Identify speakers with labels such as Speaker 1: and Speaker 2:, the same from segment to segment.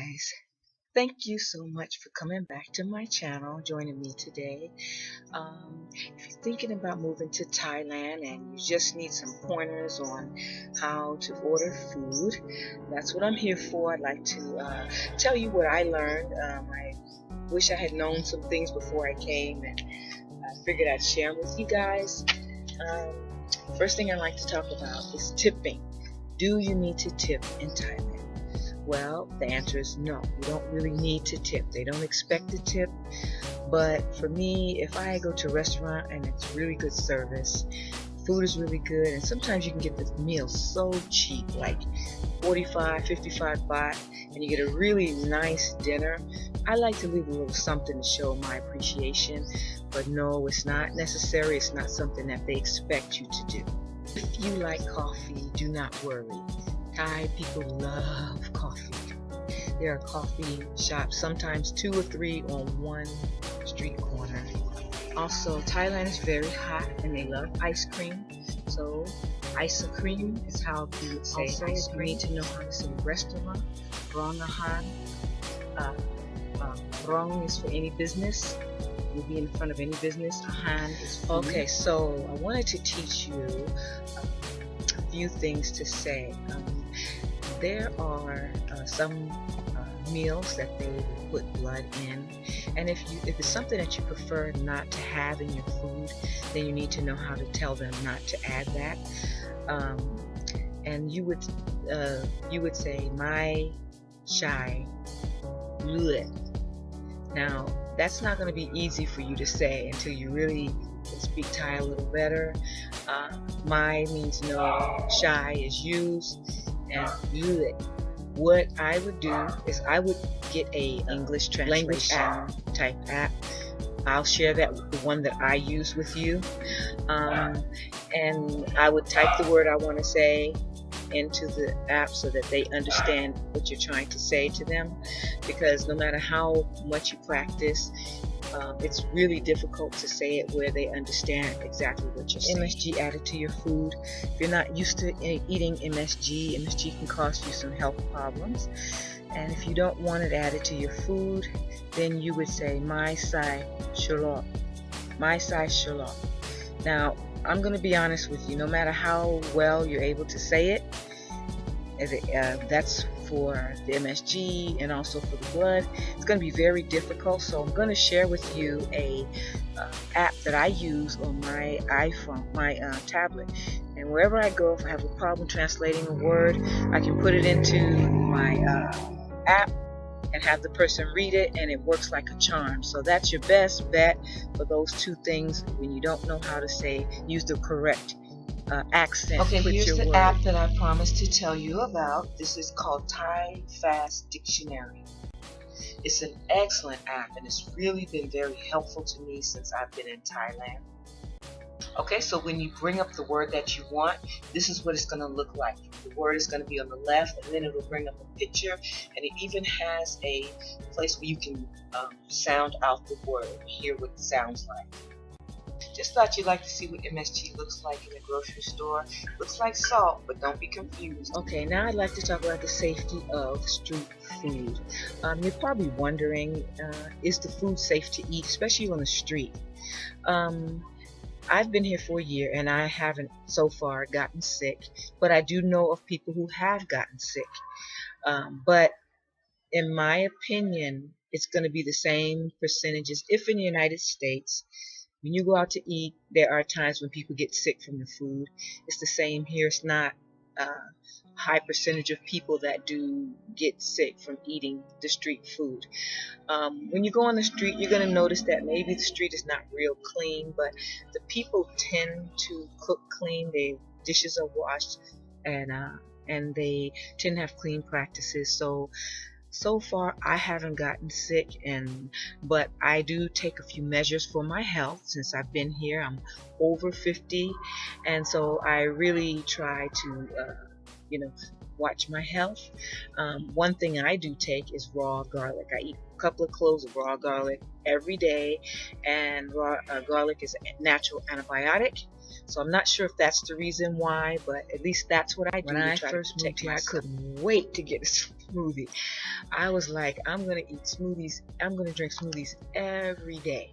Speaker 1: guys, thank you so much for coming back to my channel, joining me today. If you're thinking about moving to Thailand and you just need some pointers on how to order food, that's what I'm here for. I'd like to tell you what I learned. I wish I had known some things before I came, and I figured I'd share them with you guys. First thing I'd like to talk about is tipping. Do you need to tip in Thailand? Well, the answer is no. You don't really need to tip. They don't expect a tip. But for me, if I go to a restaurant and it's really good service, food is really good, and sometimes you can get the meal so cheap, like 45, 55 baht, and you get a really nice dinner. I like to leave a little something to show my appreciation, but no, it's not necessary. It's not something that they expect you to do. If you like coffee, do not worry. Thai people love coffee. There are coffee shops, sometimes 2 or 3 on one street corner. Also, Thailand is very hot and they love ice cream. So, ice cream is how you would say also, ice cream. You need to know how to say restaurant. Rongahan. Rong is for any business. You'll be in front of any business. Ahan is food. Okay, so I wanted to teach you a few things to say. There are some meals that they put blood in, and if it's something that you prefer not to have in your food, then you need to know how to tell them not to add that. And you would say my chai luet. Now that's not going to be easy for you to say until you really speak Thai a little better. My means no, chai is used, and luet. What I would do is I would get a English translation type app. I'll share that with the one that I use with you, and I would type the word I want to say into the app so that they understand what you're trying to say to them, because no matter how much you practice, it's really difficult to say it where they understand exactly what you're saying. MSG added to your food. If you're not used to eating MSG can cause you some health problems. And if you don't want it added to your food, then you would say my sai shalot. My sai shalot. Now, I'm going to be honest with you. No matter how well you're able to say it, that's for the MSG and also for the blood. It's going to be very difficult, so I'm going to share with you a app that I use on my iPhone, my tablet. And wherever I go, if I have a problem translating a word, I can put it into my app and have the person read it, and it works like a charm. So that's your best bet for those two things when you don't know how to say, use the correct accent. Okay, here's the app that I promised to tell you about. This is called Thai Fast Dictionary. It's an excellent app, and it's really been very helpful to me since I've been in Thailand. Okay, so when you bring up the word that you want, this is what it's going to look like. The word is going to be on the left, and then it will bring up a picture, and it even has a place where you can sound out the word, hear what it sounds like. Just thought you'd like to see what MSG looks like in the grocery store. Looks like salt, but don't be confused. Okay, now I'd like to talk about the safety of street food. You're probably wondering, is the food safe to eat, especially on the street? I've been here for a year and I haven't so far gotten sick, but I do know of people who have gotten sick. But in my opinion, it's going to be the same percentages. If in the United States, when you go out to eat, there are times when people get sick from the food. It's the same here. It's not a high percentage of people that do get sick from eating the street food. When you go on the street, you're going to notice that maybe the street is not real clean, but the people tend to cook clean. Their dishes are washed, and they tend to have clean practices. So far, I haven't gotten sick, but I do take a few measures for my health since I've been here. I'm over 50, and so I really try to, watch my health. One thing I do take is raw garlic. I eat couple of cloves of raw garlic every day, and raw garlic is a natural antibiotic. So I'm not sure if that's the reason why, but at least that's what I do. When I first moved here, I couldn't wait to get a smoothie. I was like, I'm gonna eat smoothies. I'm gonna drink smoothies every day.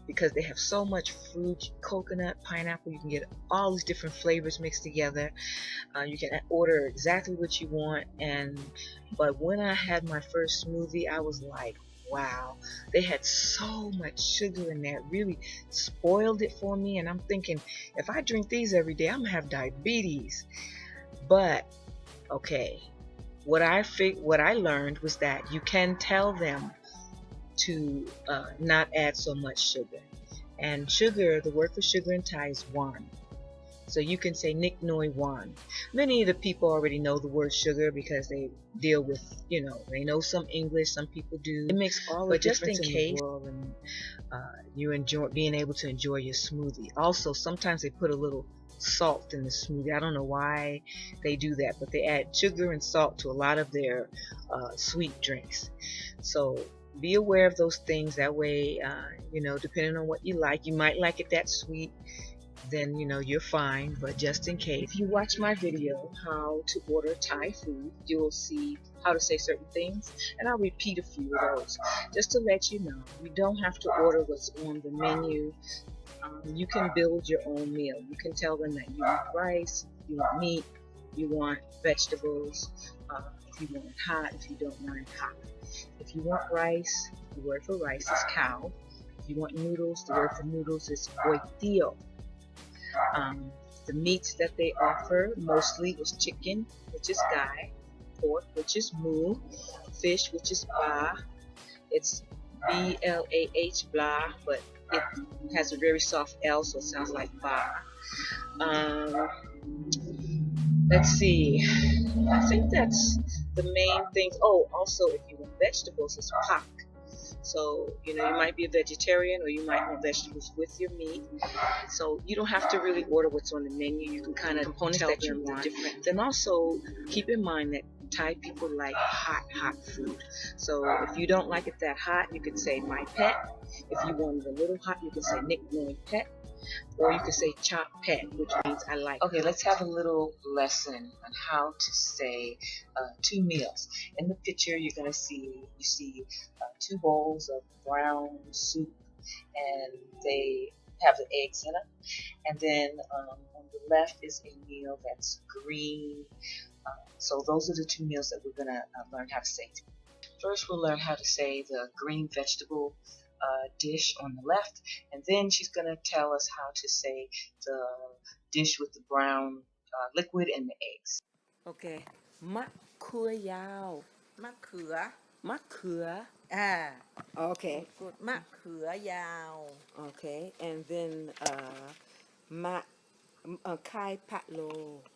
Speaker 1: Because they have so much fruit, coconut, pineapple. You can get all these different flavors mixed together. You can order exactly what you want. But when I had my first smoothie, I was like, wow, they had so much sugar in there. It really spoiled it for me. And I'm thinking, if I drink these every day, I'm gonna have diabetes. But okay, what I learned was that you can tell them to not add so much sugar. And sugar, the word for sugar in Thai is wan. So you can say Nick Noi Wan. Many of the people already know the word sugar because they deal with, they know some English, some people do. It makes all the difference in the world, and you enjoy being able to enjoy your smoothie. Also, sometimes they put a little salt in the smoothie. I don't know why they do that, but they add sugar and salt to a lot of their sweet drinks. So be aware of those things. That way, depending on what you might like it that sweet, then you're fine. But just in case, if you watch my video how to order Thai food, you'll see how to say certain things, and I'll repeat a few of those just to let you know you don't have to order what's on the menu. You can build your own meal. You can tell them that you want rice, you want meat, you want vegetables, if you want it hot, if you don't want it hot. If you want rice, the word for rice is cow. If you want noodles, the word for noodles is oitio. The meats that they offer mostly is chicken, which is gai, pork, which is mu, fish, which is ba. It's B-L-A-H, blah, but it has a very soft L, so it sounds like ba. Let's see. I think that's the main things. Oh, also, if you want vegetables, it's pak. So, you might be a vegetarian, or you might want vegetables with your meat. So you don't have to really order what's on the menu. You can kind of components that you want. Then also keep in mind that Thai people like hot food. So if you don't like it that hot, you could say my pet. If you want it a little hot, you can say Nick Noi pet. Or you can say chop pet, which means I like. Okay, let's have a little lesson on how to say two meals. In the picture, you see 2 bowls of brown soup, and they have the eggs in them. And then on the left is a meal that's green. So those are the 2 meals that we're gonna learn how to say. First, we'll learn how to say the green vegetable dish on the left, and then she's going to tell us how to say the dish with the brown liquid and the eggs. Okay. มะเขือยาว
Speaker 2: มะเขือ
Speaker 1: มะเขือ Okay.
Speaker 2: good มะเขือยาว
Speaker 1: Okay. And then มะไข่พะโล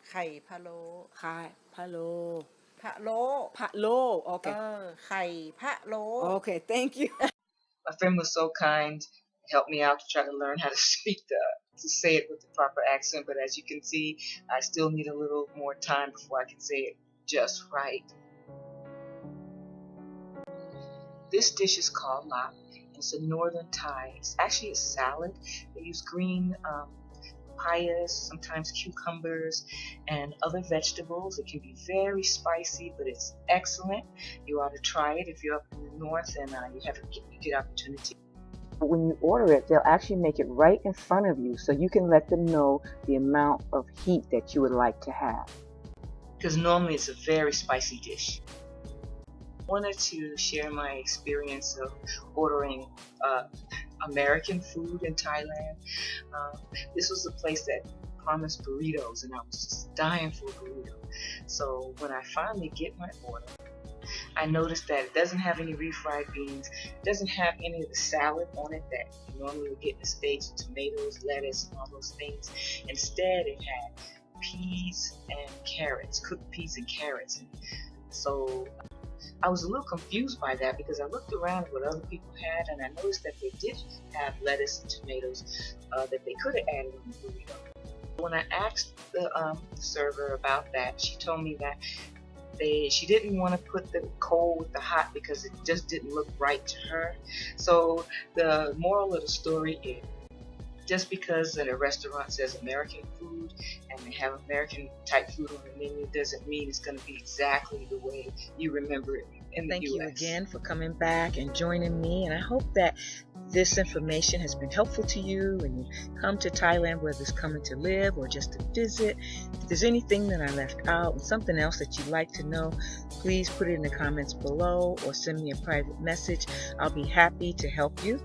Speaker 2: ไข่พะโล้
Speaker 1: ไข่พะโล
Speaker 2: พะโล้
Speaker 1: พะโล Okay.
Speaker 2: ไข่พะโล้
Speaker 1: Okay, thank you. My friend was so kind, helped me out to try to learn how to to say it with the proper accent, but as you can see, I still need a little more time before I can say it just right. This dish is called lap. It's a northern Thai. It's actually a salad. They use green papayas, sometimes cucumbers, and other vegetables. It can be very spicy, but it's excellent. You ought to try it if you're up in the north and you have a good opportunity. But when you order it, they'll actually make it right in front of you, so you can let them know the amount of heat that you would like to have. Because normally it's a very spicy dish. I wanted to share my experience of ordering American food in Thailand. This was a place that promised burritos, and I was just dying for a burrito. So when I finally get my order, I noticed that it doesn't have any refried beans, it doesn't have any of the salad on it that you normally would get in the States, tomatoes, lettuce, and all those things. Instead, it had peas and carrots, cooked peas and carrots. And so I was a little confused by that because I looked around at what other people had, and I noticed that they did have lettuce and tomatoes that they could have added on the burrito. When I asked the server about that, she told me that She didn't want to put the cold with the hot because it just didn't look right to her. So the moral of the story is, just because at a restaurant says American food and they have American type food on the menu doesn't mean it's going to be exactly the way you remember it in the US. Thank you again for coming back and joining me, and I hope that this information has been helpful to you when you come to Thailand, whether it's coming to live or just to visit. If there's anything that I left out and something else that you'd like to know, please put it in the comments below or send me a private message. I'll be happy to help you.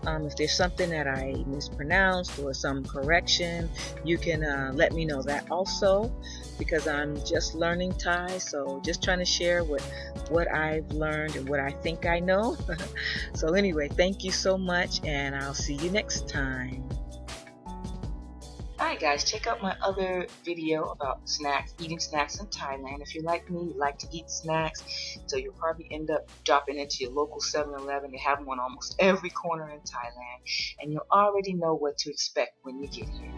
Speaker 1: If there's something that I mispronounced or some correction, you can let me know that also, because I'm just learning Thai, so just trying to share what I've learned and what I think I know. So anyway, thank you so much, and I'll see you next time. Alright guys, check out my other video about snacks, eating snacks in Thailand. If you're like me, you like to eat snacks, so you'll probably end up dropping into your local 7-Eleven. They have them on almost every corner in Thailand, and you'll already know what to expect when you get here.